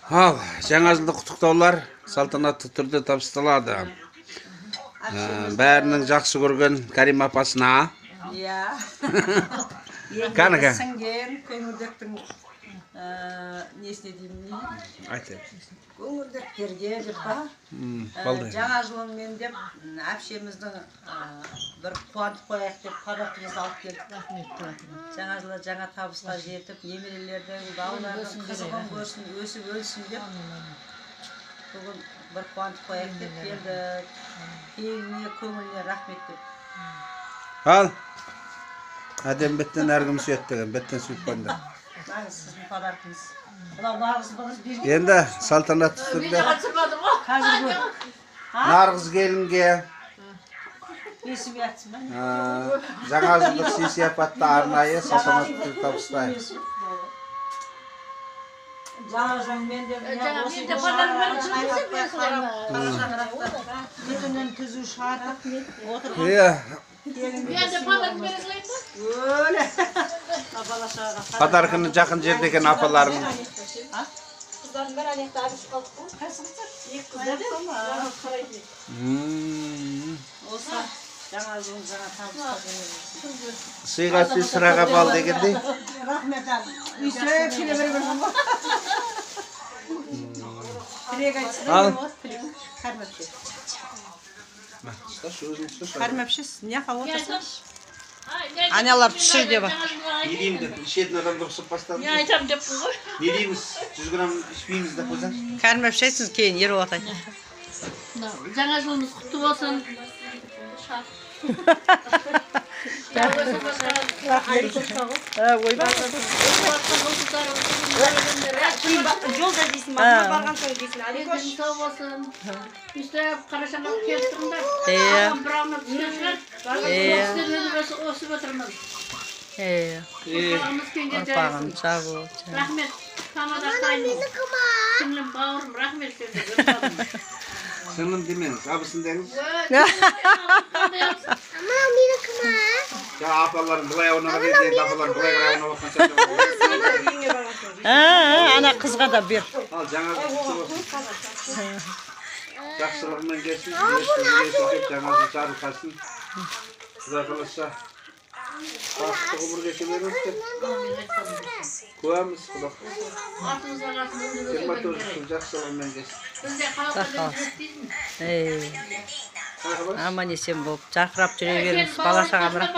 Ал, жаңа жылдық құттықтаулар салтанатты түрде табысталады. Бәрінің жақсы көрген Карим апасына. Иә. Қаныға? Сіңген көңілдіктің несіне деймін? Айтайын. Көңілдіктерге деп ба? Жаңа жылыңмен деп әпшеміздің бір қуантып қояйық деп подаркымызды алып келдік. Жаңа жылда жаңа табысқа жетіп, немерелердің, балалардың қызығын көрсін, өсіп өлсін деп бүгін бір қуантып қояйық деп келдік. Кейініне көңіліне рахмет деп. Ал, әдем беттен әргім сүйеттіген, беттен сүйіп қойында. Нағыз сіздің подаркыңыз. Бұлау нағыз берген. Енді салтанатты түрде Қазір көр. Нарғыз келінге Бесіп ятсың ба? жаңа жылдық сый-сияпатты арнайы салтанатты түрде табыстайық. Жаңа жылмен де бүтінен түзу шығардық. Отырған. Подарканы жақын жерде екен апаларың. Қыздардың бәрі анекті әбіш қалдық қой. Екі қыздар қарайды. Осы жаңа жылың жаңа табысқа. Сыйға сүй sıраға бал дегендей. Рахмет ал. Үйсе келе берген ғой. Тілек айтсын. Ал. Кәрмепші. Кәрмепші. Кәрмепші, не қауып отырсың? Аналар түсір деп бар. Не дейміз деп, ішетін адам дұрысып бастады. Не айтам деп ғой. Не дейміз, 100 грамм ішпейміз деп қойсаң. Кәрмепшісіз кейін ер отай. Жаңа жылымыз құтты болсын. Жолда дейсің, мағына барған соң дейсің, Денің сау болсын. Үстеп қарашаңға келіп тұрыңдар. Ағам бірауына түскен шығар. Өсіп отырмыз. Ұрпағымыз кеңге жайсын. Рахмет. Камада қайным. Сіңлім, бауырым, рахмет. Сіңлім демеңіз, абысын деңіз. Ama mira kama. Ya апаларың бұлай аунаға дейін, апаларың бұлай қарауына оққан Ана қызға да бер. Ал жаңа жақсылығымен келсін, ешкім жаңа жарылқасын. Құдай қаласа бақытты ғұмыр кеше беріңіз деп. Көреміз, құдай. 29 жыл жақсылығымен келсін. Аман есен болып, жарқырап жүре беріңіз, бала шағамырақ.